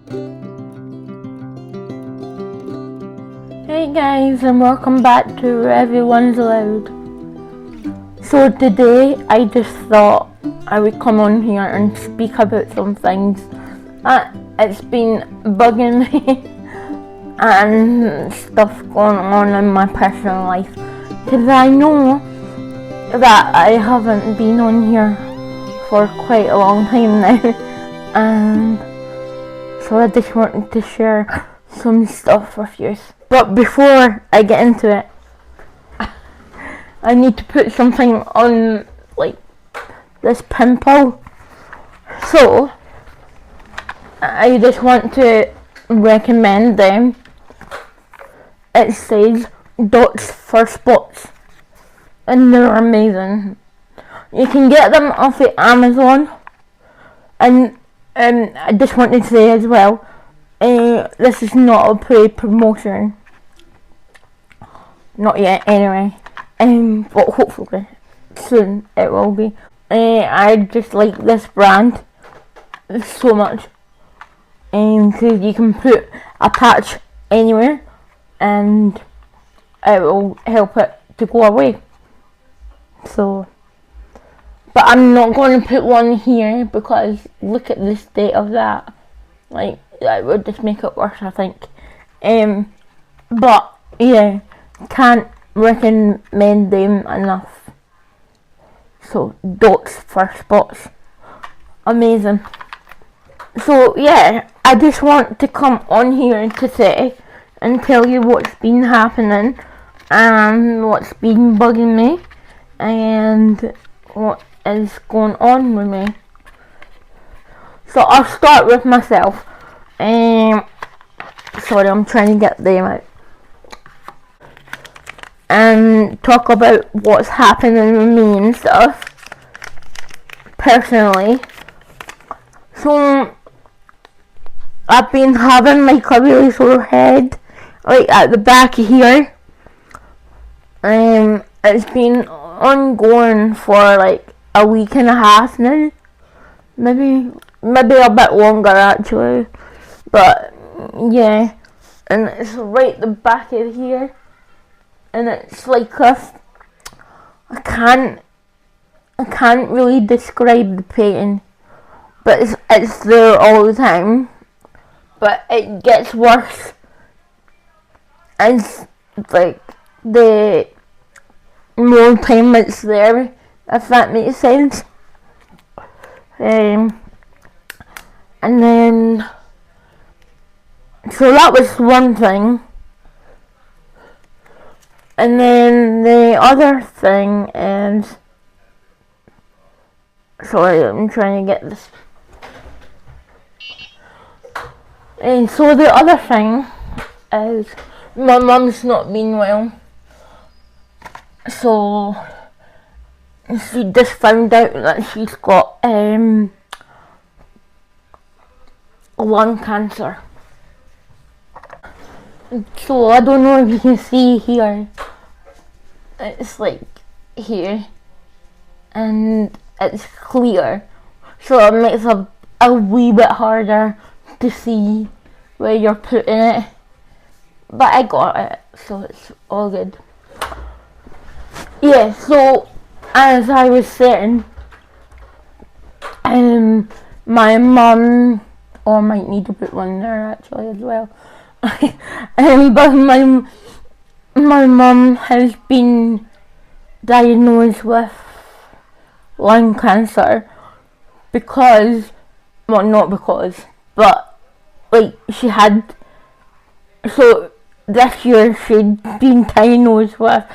Hey guys, and welcome back to Everyone's Loud. So today I just thought I would come on here and speak about some things that it's been bugging me and stuff going on in my personal life, because I know that I haven't been on here for quite a long time now, and so I just wanted to share some stuff with you. But before I get into it, I need to put something on, like, this pimple. So I just want to recommend them. It says Dots for Spots, and they're amazing. You can get them off of Amazon, and I just wanted to say as well, this is not a paid promotion, not yet anyway, but hopefully soon it will be. I just like this brand so much, because you can put a patch anywhere and it will help it to go away. So, but I'm not going to put one here because look at the state of that. Like, that would just make it worse, I think. But yeah, can't recommend them enough. So Dots for Spots, amazing. So yeah, I just want to come on here to say and tell you what's been happening and what's been bugging me and what is going on with me. So I'll start with myself. Sorry, I'm trying to get them out. And talk about what's happening with me and stuff. Personally. So I've been having like a really sore head, like at the back of here. It's been ongoing for like a week and a half now. Maybe a bit longer actually. But yeah, and it's right the back of here, and it's like I can't really describe the pain, but it's there all the time, but it gets worse as like the more time it's there, if that makes sense. And then so that was one thing. And then the other thing is, sorry, I'm trying to get this. And so the other thing is my mum's not been well. So she just found out that she's got lung cancer. So I don't know if you can see here, it's like here, and it's clear, so it makes it a wee bit harder to see where you're putting it, but I got it, so it's all good. Yeah, so as I was saying, my mum, I might need to put one there actually as well. But my mum has been diagnosed with lung cancer because, well, not because, but like she had. So this year she'd been diagnosed with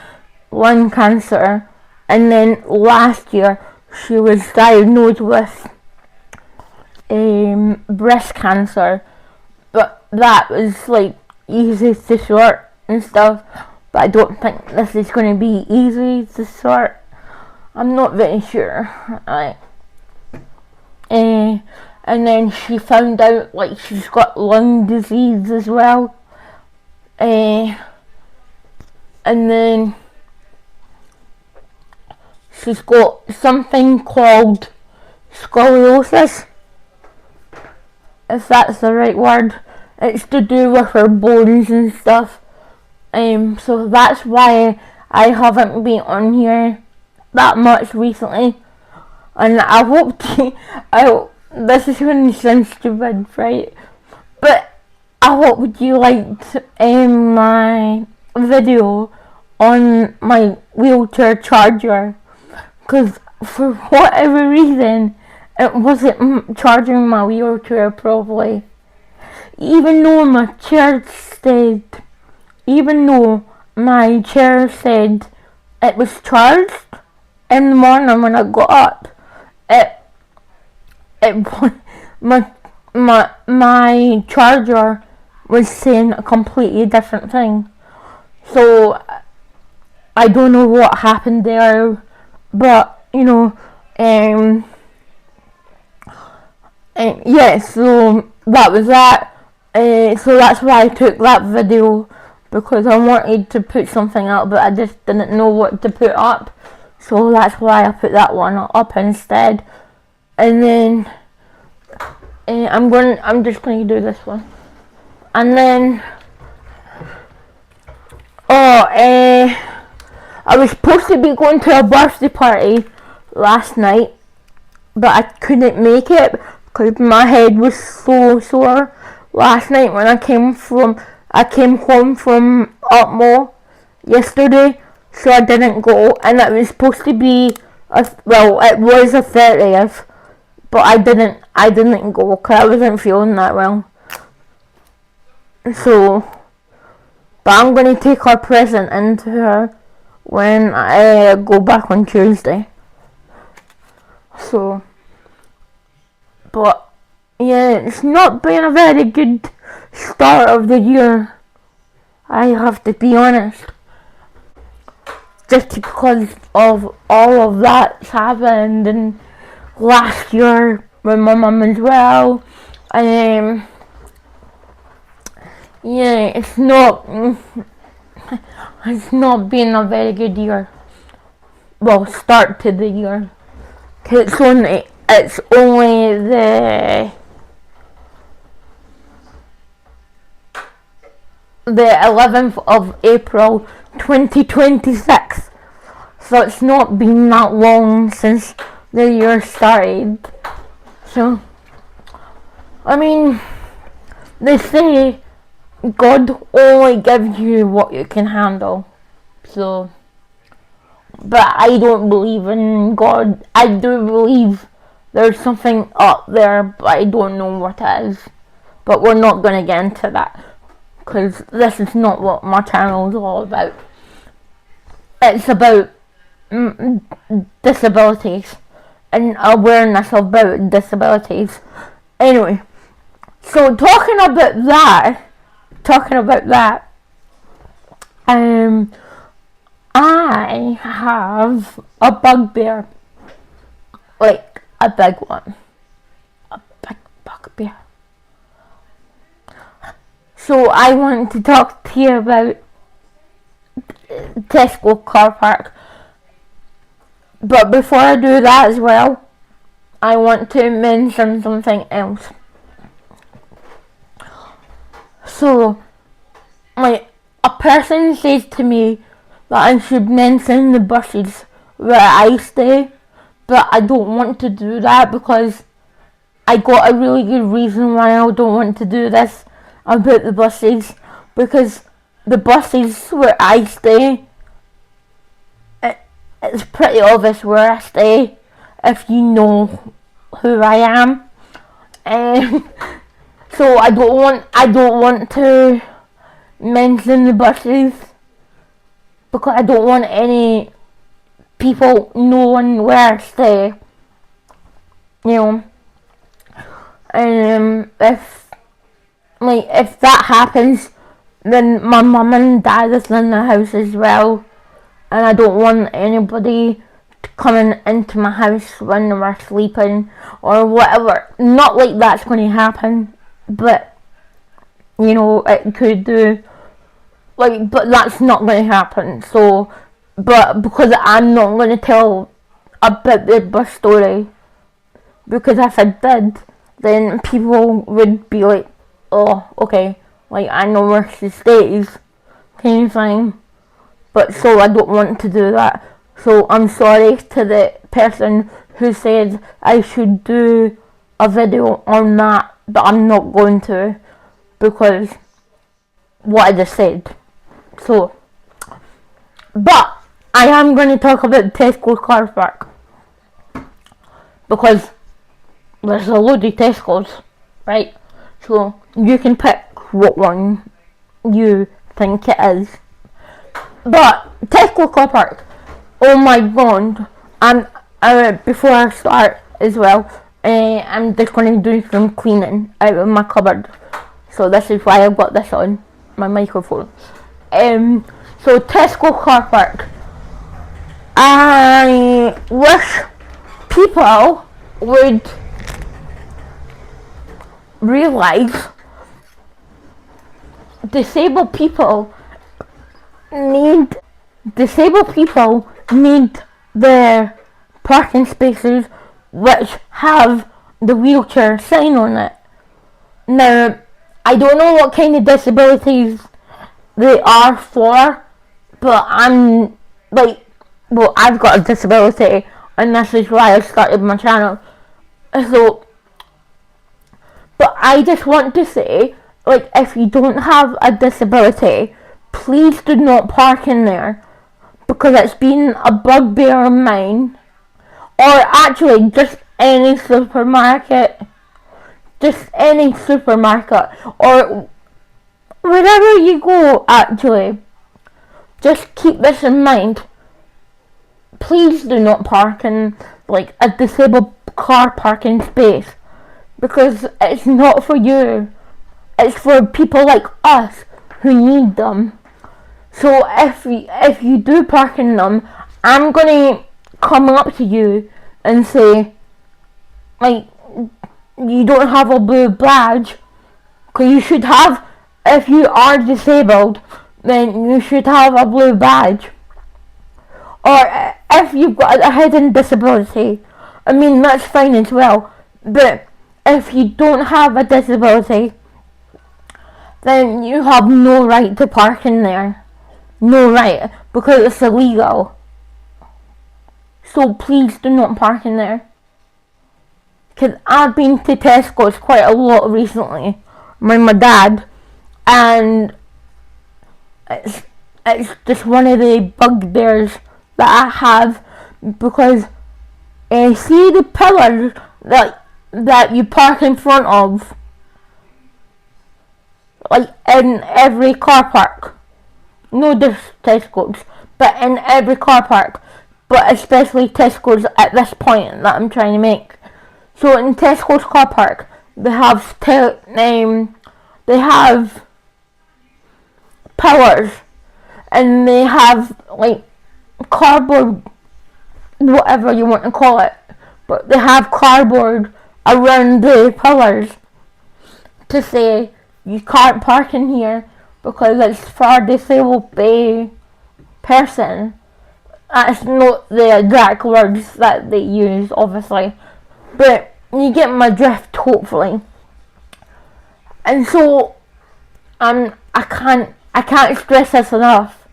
lung cancer, and then last year she was diagnosed with breast cancer, but that was like easy to sort and stuff, but I don't think this is going to be easy to sort. I'm not very sure. And then she found out like she's got lung disease as well, and then she's got something called scoliosis, if that's the right word. It's to do with her bones and stuff. So that's why I haven't been on here that much recently. And I hope this is going to sound stupid, right? But I hope you liked my video on my wheelchair charger, because for whatever reason it wasn't charging my wheelchair properly. Even though my chair said it was charged in the morning when I got up, my charger was saying a completely different thing. So I don't know what happened there, but yeah, so that was that. So that's why I took that video, because I wanted to put something up, but I just didn't know what to put up. So that's why I put that one up instead. And then I'm just going to do this one. And then I was supposed to be going to a birthday party last night, but I couldn't make it because my head was so sore last night when I came home from Upmo yesterday, so I didn't go. And it was supposed to be it was a 30th, but I didn't go because I wasn't feeling that well. So, but I'm going to take her present into her when I go back on Tuesday. So, but yeah, it's not been a very good start of the year, I have to be honest. Just because of all of that's happened, and last year with my mum as well. Yeah, it's not been a very good year. Well, start to the year. 'Cause it's only the 11th of April 2026. So it's not been that long since the year started. So, I mean, they say God only gives you what you can handle. So, but I don't believe in God. I do believe there's something up there, but I don't know what it is. But we're not going to get into that, because this is not what my channel is all about. It's about disabilities and awareness about disabilities. Anyway, so talking about that, I have a bugbear, like a big one, a big bugbear. So I want to talk to you about Tesco car park. But before I do that as well, I want to mention something else. So, a person says to me that I should mention the buses where I stay, but I don't want to do that because I got a really good reason why I don't want to do this about the buses, because the buses where I stay, it's pretty obvious where I stay if you know who I am. So I don't want to mention the buses because I don't want any people knowing where I stay. If that happens, then my mum and dad is in the house as well, and I don't want anybody coming into my house when we're sleeping or whatever. Not like that's going to happen, but it could do. But that's not going to happen. So, but because I'm not going to tell about the bus story, because if I did, then people would be like, oh, okay, like I know where she stays, kind of thing. But so I don't want to do that. So I'm sorry to the person who said I should do a video on that, but I'm not going to, because what I just said. So, but I am going to talk about Tesco car park, because there's a load of Tesco's, right? So you can pick what one you think it is. But Tesco car park, oh my god! And before I start as well, I'm just going to do some cleaning out of my cupboard. So this is why I've got this on my microphone. So Tesco car park. I wish people would realise disabled people need their parking spaces which have the wheelchair sign on it. Now, I don't know what kind of disabilities they are for, but I'm like, well, I've got a disability, and this is why I started my channel. So, but I just want to say, like, if you don't have a disability, please do not park in there, because it's been a bugbear of mine. Or actually, just any supermarket. Just any supermarket. Or wherever you go, actually. Just keep this in mind. Please do not park in, like, a disabled car parking space. Because it's not for you. It's for people like us who need them. So if you do park in them, I'm gonna come up to you and say, like, you don't have a blue badge, because you should have, if you are disabled, then you should have a blue badge. Or if you've got a hidden disability, I mean, that's fine as well. But if you don't have a disability, then you have no right to park in there. No right, because it's illegal. So please do not park in there. Because I've been to Tesco's quite a lot recently with my dad, and it's just one of the bugbears that I have, because see the pillars that you park in front of, like in every car park. No, there's Tesco's, but in every car park, but especially Tesco's at this point that I'm trying to make. So in Tesco's car park, they have pillars, and they have like cardboard, whatever you want to call it, but they have cardboard around the pillars to say you can't park in here, because it's for a disabled person. That's not the exact words that they use, obviously, but you get my drift, hopefully. And so, I can't stress this enough.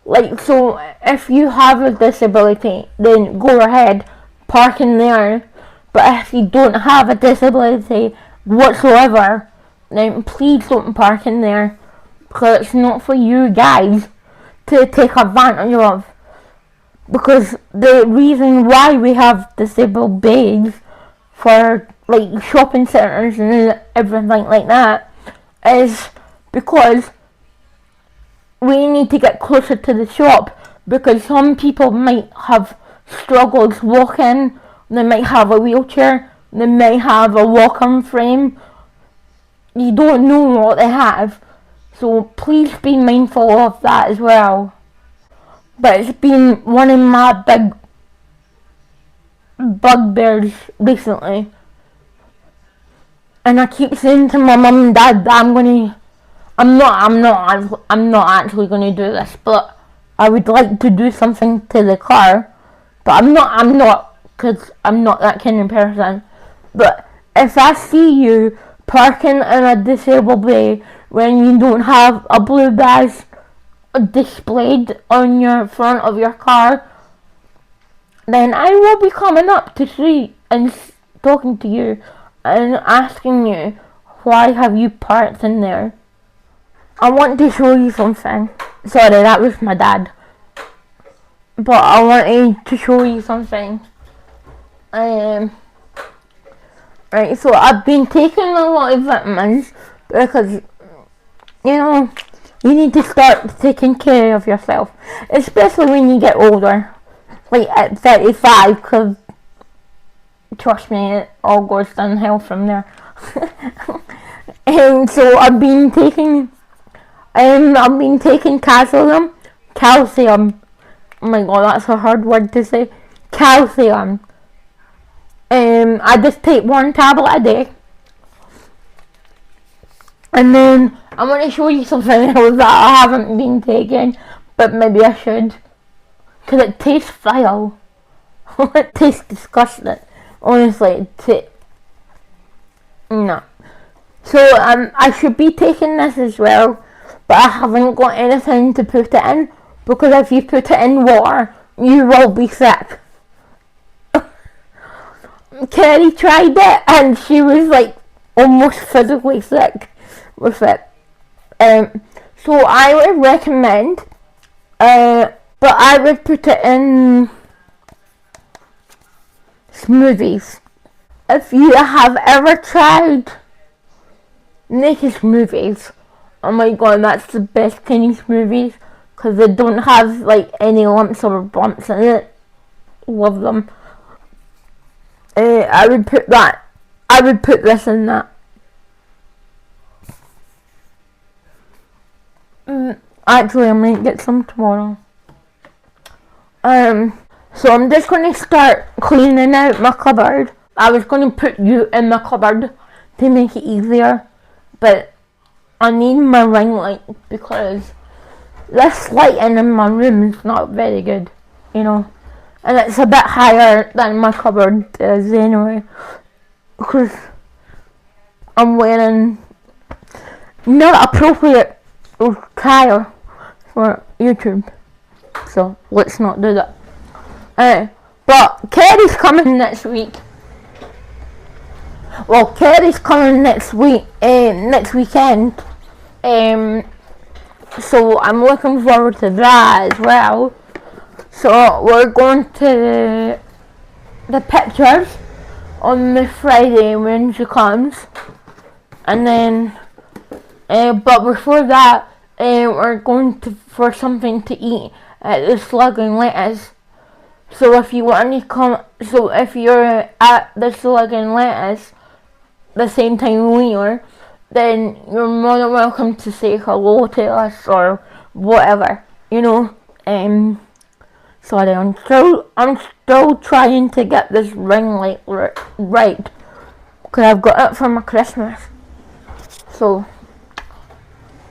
Like, so if you have a disability, then go ahead, park in there. But if you don't have a disability whatsoever, then please don't park in there, because it's not for you guys to take advantage of. Because the reason why we have disabled bays for like shopping centres and everything like that is because we need to get closer to the shop, because some people might have struggles walking, they might have a wheelchair, they might have a walking frame. You don't know what they have. So please be mindful of that as well. But it's been one of my big bugbears recently. And I keep saying to my mum and dad that I'm not actually gonna do this, but I would like to do something to the car. But I'm not, because I'm not that kind of person. But if I see you parking in a disabled way when you don't have a blue badge displayed on your front of your car, then I will be coming up to see and talking to you and asking you, why have you parked in there? I want to show you something. Sorry, that was my dad. But I wanted to show you something. Right, so I've been taking a lot of vitamins because, you need to start taking care of yourself, especially when you get older, like at 35, because trust me, it all goes downhill from there. And so I've been taking calcium. Oh my god, that's a hard word to say. Calcium. I just take one tablet a day. And then I'm going to show you something else that I haven't been taking, but maybe I should. Because it tastes vile. It tastes disgusting. Honestly, no. So I should be taking this as well, but I haven't got anything to put it in, because if you put it in water, you will be sick. Kerry tried it and she was like almost physically sick with it. So I would recommend, but I would put it in smoothies. If you have ever tried naked smoothies, oh my god, that's the best kind of smoothies, because they don't have like any lumps or bumps in it. Love them. I would put this in that. Actually, I might get some tomorrow. So I'm just going to start cleaning out my cupboard. I was going to put you in my cupboard to make it easier, but I need my ring light because this lighting in my room is not very good, and it's a bit higher than my cupboard is anyway, because I'm wearing not appropriate attire for YouTube, so let's not do that. But Kerry's coming next week. Well, Kerry's coming next weekend. So I'm looking forward to that as well. So we're going to the pictures on the Friday when she comes, and then but before that we're going for something to eat at the Slug and Lettuce. So if you want to come, so if you're at the Slug and Lettuce the same time we are, then you're more than welcome to say hello to us or whatever, Sorry, I'm still trying to get this ring light right, because I've got it for my Christmas. So,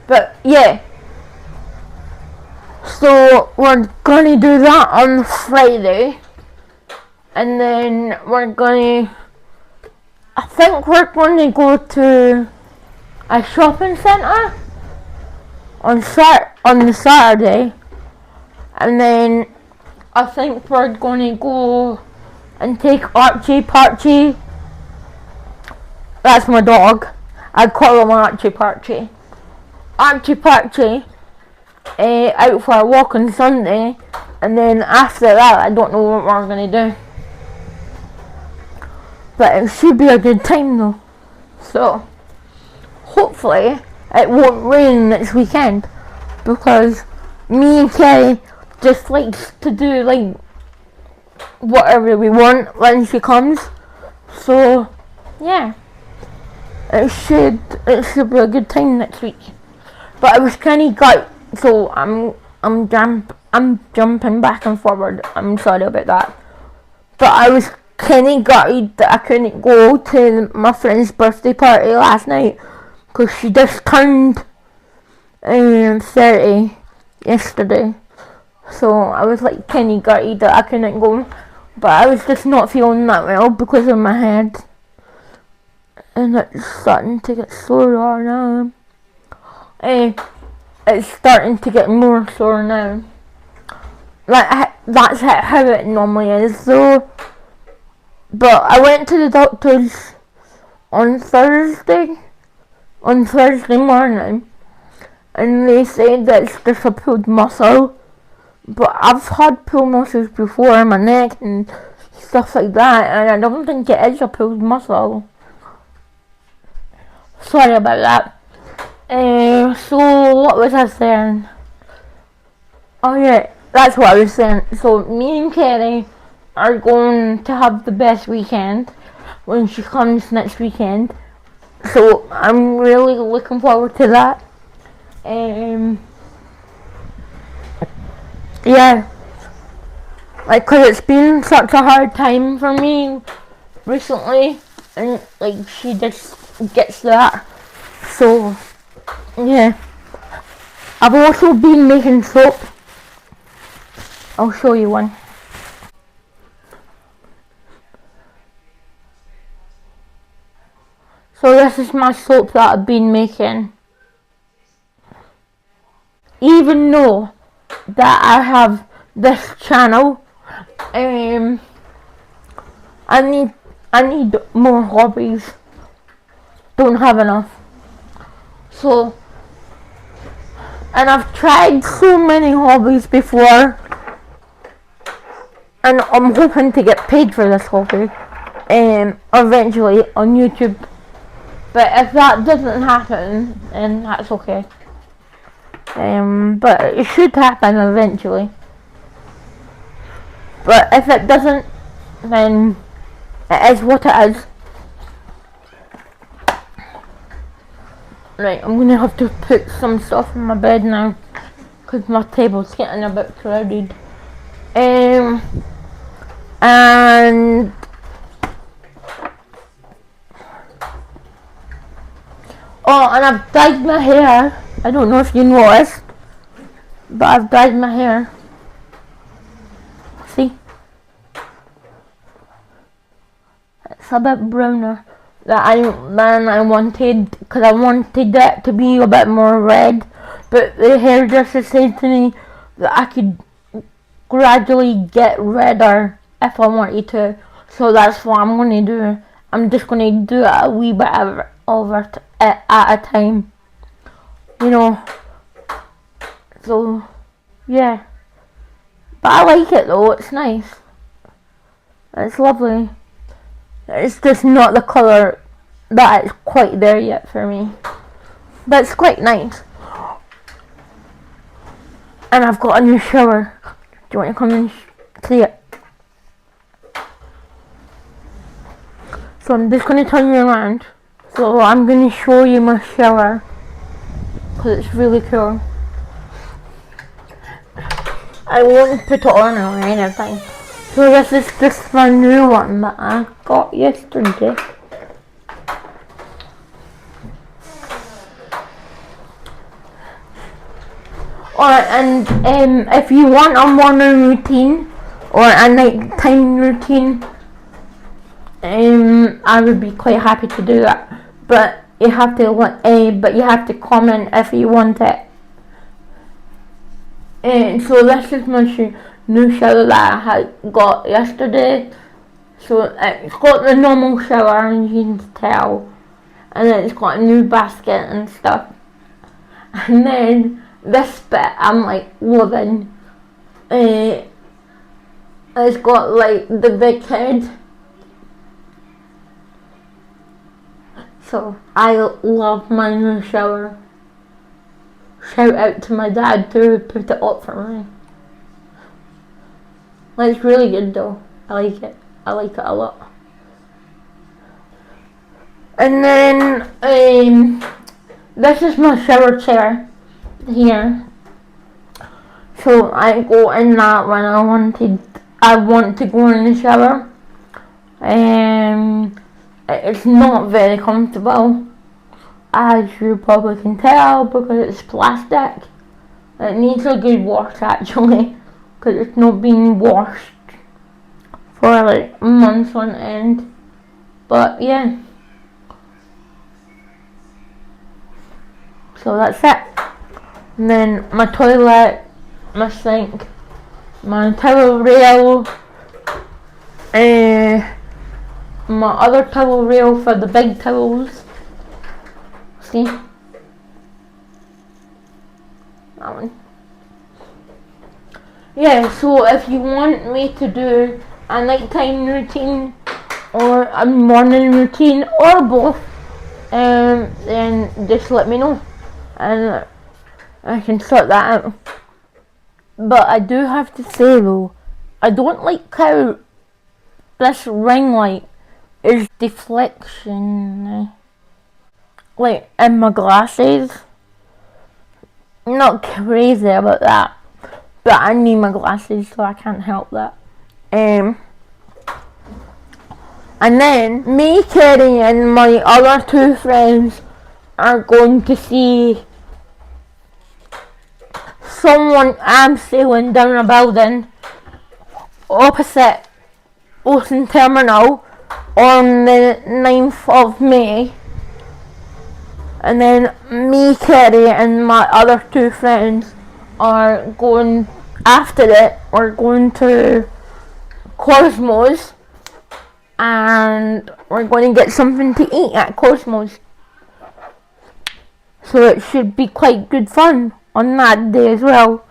but yeah. So we're gonna do that on Friday, and then I think we're gonna go to a shopping centre on the Saturday, and then I think we're going to go and take Archie. That's my dog. I call him Archie Parchie. Out for a walk on Sunday, and then after that I don't know what we're going to do. But it should be a good time though. So hopefully it won't rain next weekend, because me and Kerry just likes to do like whatever we want when she comes. So yeah, it should be a good time next week. But I was kind of so I'm jumping back and forward. I'm sorry about that. But I was kind of gutted that I couldn't go to my friend's birthday party last night, because she just turned 30 yesterday. So I was like kind of gutted that I couldn't go, but I was just not feeling that well because of my head. and it's starting to get sore now. It's starting to get more sore now. Like, that's how it normally is though. But I went to the doctor's on Thursday morning, and they said that it's just a pulled muscle. But I've had pulled muscles before in my neck and stuff like that, and I don't think it is a pulled muscle. Sorry about that. So what was I saying? Oh yeah, that's what I was saying. So me and Kerry are going to have the best weekend when she comes next weekend. So I'm really looking forward to that. Yeah, like, cause it's been such a hard time for me recently, and like she just gets that. So yeah, I've also been making soap. I'll show you one. So this is my soap that I've been making. Even though that I have this channel, I need more hobbies. Don't have enough. So, and I've tried so many hobbies before, and I'm hoping to get paid for this hobby, eventually on YouTube. But if that doesn't happen, then that's okay. But it should happen eventually. But if it doesn't, then it is what it is. Right, I'm gonna have to put some stuff in my bed now, because my table's getting a bit crowded. And I've dyed my hair. I don't know if you noticed, but I've dyed my hair. See? It's a bit browner than I wanted, because I wanted it to be a bit more red, but the hairdresser said to me that I could gradually get redder if I wanted to, so that's what I'm going to do. I'm just going to do it a wee bit at a time, you know. So yeah, but I like it though. It's nice. It's lovely. It's just not the colour that is quite there yet for me, but it's quite nice. And I've got a new shower. Do you want to come and see it? So I'm just going to turn you around. So I'm going to show you my shower, because it's really cool. I won't put it on or anything. So this is just my new one that I got yesterday. And if you want a morning routine or a nighttime routine, I would be quite happy to do that. But you have to comment if you want it. And so this is my new shower that I had got yesterday. So it's got the normal shower, and you can tell, and then it's got a new basket and stuff. And then this bit I'm like loving. It's got like the big head. So I love my new shower. Shout out to my dad to put it up for me. It's really good though. I like it. I like it a lot. And then this is my shower chair here. So I go in that when I want to go in the shower. It's not very comfortable, as you probably can tell, because it's plastic. It needs a good wash actually, because it's not been washed for like months on end. But yeah, So that's it. And then my toilet, my sink, my towel rail, my other towel rail for the big towels. See? That one. Yeah, so if you want me to do a nighttime routine or a morning routine or both, then just let me know and I can sort that out. But I do have to say though, I don't like how this ring light is deflection, like in my glasses. I'm not crazy about that, but I need my glasses, so I can't help that. And then me, Kerry, and my other two friends are going to see someone abseiling down a building opposite Ocean Terminal on the 9th of May. And then me, Kerry, and my other two friends are going after it. We're going to Cosmos and we're going to get something to eat at Cosmos. So it should be quite good fun on that day as well.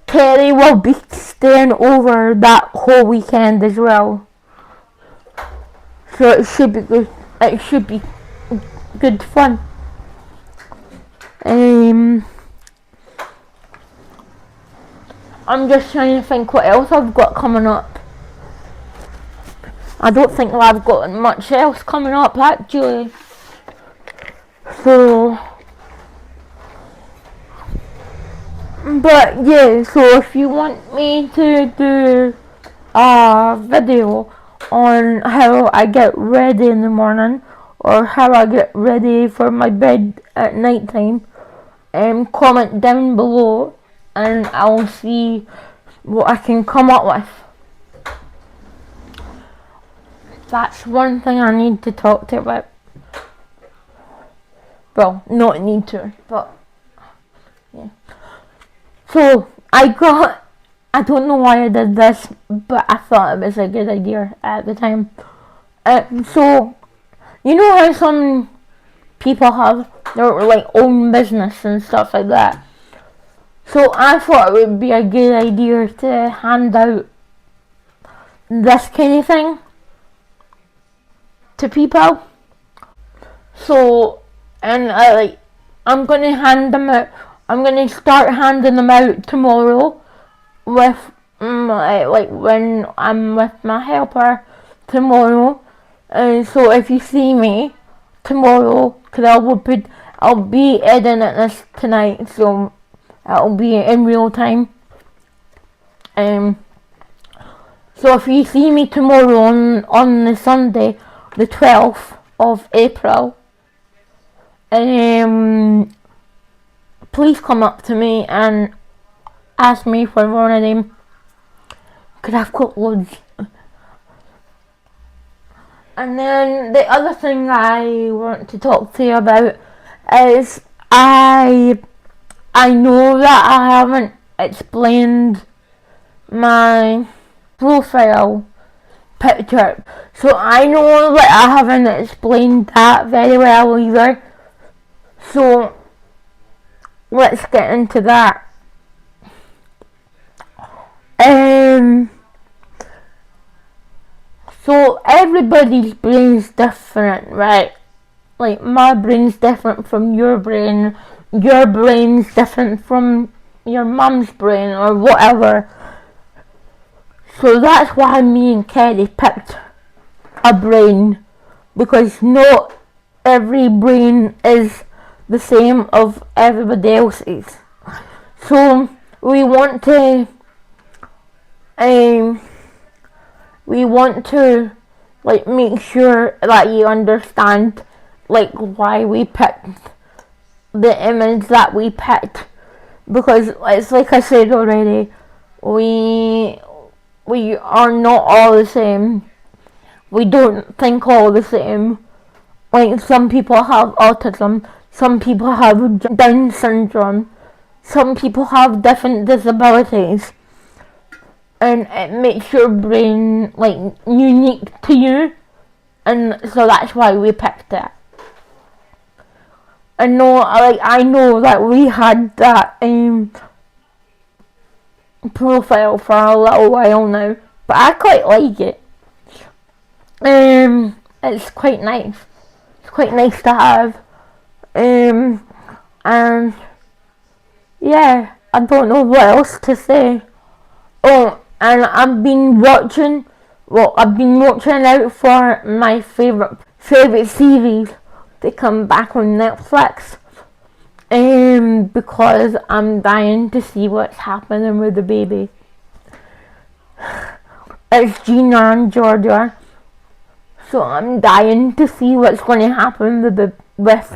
Kerry will be staying over that whole weekend as well. So it should be good. It should be good fun. I'm just trying to think what else I've got coming up. I don't think I've got much else coming up actually. So, but yeah, so if you want me to do a video on how I get ready in the morning or how I get ready for my bed at night time, comment down below and I'll see what I can come up with. That's one thing I need to talk to you about. Well, not need to, but yeah. So I don't know why I did this, but I thought it was a good idea at the time. So you know how some people have their like own business and stuff like that. So I thought it would be a good idea to hand out this kind of thing to people. So, and I'm gonna hand them out. I'm gonna start handing them out tomorrow with like when I'm with my helper tomorrow. So if you see me tomorrow, cause I'll be editing this tonight, so it'll be in real time. So if you see me tomorrow on the Sunday, the 12th of April, please come up to me and ask me for one of them, cause I've got loads. And then the other thing I want to talk to you about is I know that I haven't explained my profile picture, so I know that I haven't explained that very well either. So let's get into that. So everybody's brain's different, right? Like my brain's different from your brain's different from your mum's brain or whatever. So that's why me and Kerry picked a brain, because not every brain is the same of everybody else's. So we want to like make sure that you understand like why we picked the image that we picked, because it's like I said already, we are not all the same. We don't think all the same. Like, some people have autism, some people have Down syndrome, some people have different disabilities, and it makes your brain like unique to you, and so that's why we picked it. I know that we had that profile for a little while now, but I quite like it. It's quite nice. It's quite nice to have. And yeah, I don't know what else to say. Oh, and I've been watching out for my favourite series to come back on Netflix. Because I'm dying to see what's happening with the baby. It's Gina and Georgia. So I'm dying to see what's going to happen with the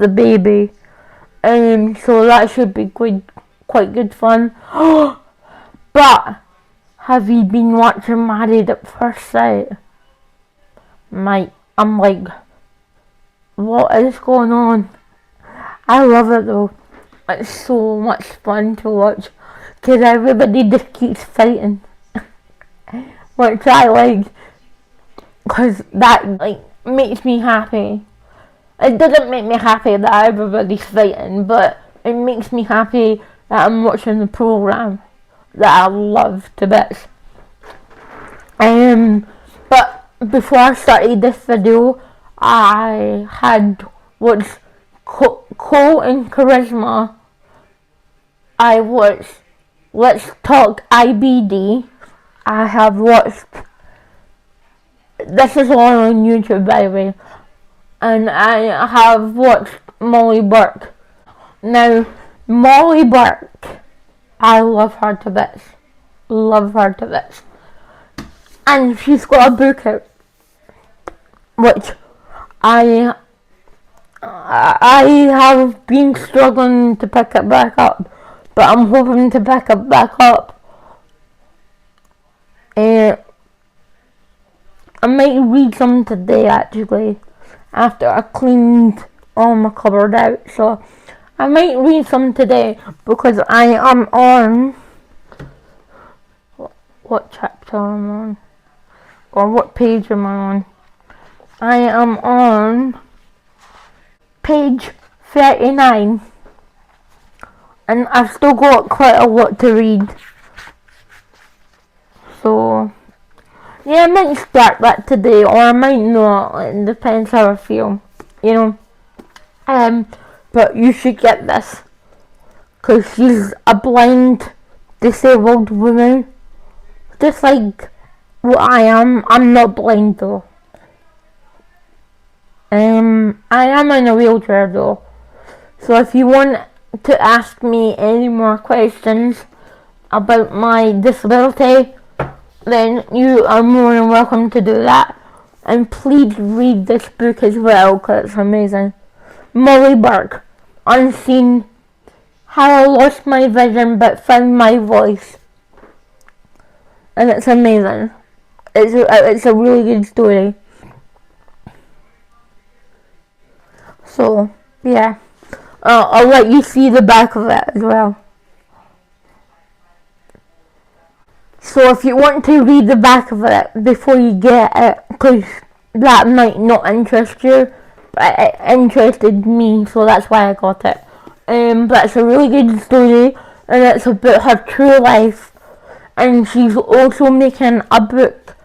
baby. So that should be quite good fun. But have you been watching Married at First Sight? I'm like, what is going on? I love it though. It's so much fun to watch because everybody just keeps fighting, which I like, because that like makes me happy. It doesn't make me happy that everybody's fighting, but it makes me happy that I'm watching the program that I love to bits. But before I started this video, I had watched Cole and Charisma. I watched Let's Talk IBD. I have watched, this is all on YouTube by the way, and I have watched Molly Burke. Now, Molly Burke, I love her to bits. Love her to bits. And she's got a book out, which I have been struggling to pick it back up, but I'm hoping to pick it back up. I might read some today actually, after I cleaned all my cupboard out, so I might read some today because I am on, what chapter am I on, or what page am I on? I am on page 39, and I've still got quite a lot to read. So yeah, I might start that today, or I might not. It depends how I feel, you know. But you should get this, because she's a blind, disabled woman, just like what I am. I'm not blind though. I am in a wheelchair though. So if you want to ask me any more questions about my disability, then you are more than welcome to do that. And please read this book as well, because it's amazing. Molly Burke, Unseen, How I Lost My Vision But Found My Voice. And it's amazing. It's a really good story. So, yeah. I'll let you see the back of it as well. So if you want to read the back of it before you get it, because that might not interest you, but it interested me, so that's why I got it. But it's a really good story, and it's about her true life. And she's also making a book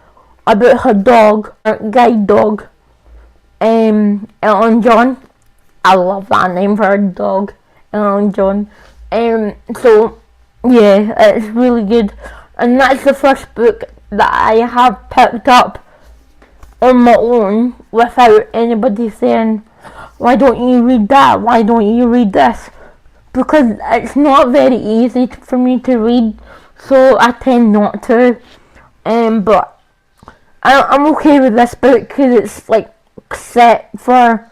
about her dog, her guide dog, Elton John. I love that name for a dog, Elton John. So yeah, it's really good. And that's the first book that I have picked up on my own without anybody saying, why don't you read that? Why don't you read this? Because it's not very easy for me to read, so I tend not to. But I'm okay with this book because it's like set for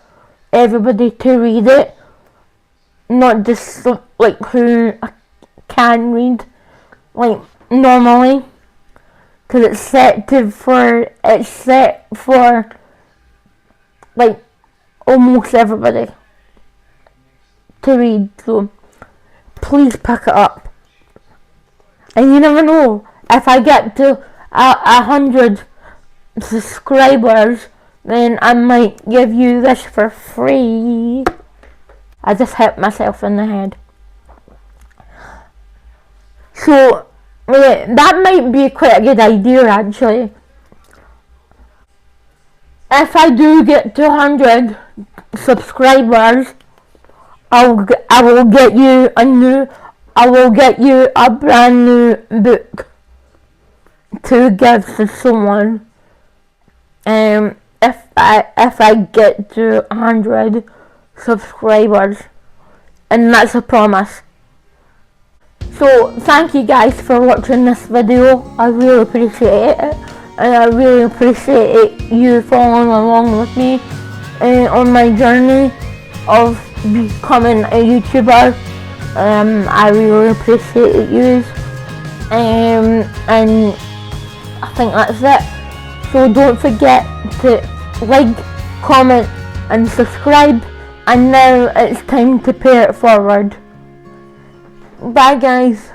everybody to read it, not just like who can read, like normally, because it's set for like almost everybody to read, so please pick it up. And you never know, if I get to 100 subscribers, then I might give you this for free. I just hit myself in the head. So that might be quite a good idea, actually. If I do get to 100 subscribers, I will get you a brand new book to give to someone. If I get to 100 subscribers, and that's a promise. So thank you guys for watching this video. I really appreciate it, and I really appreciate you following along with me on my journey of becoming a YouTuber. I really appreciate you, and I think that's it. So don't forget to like, comment and subscribe, and now it's time to pay it forward. Bye guys.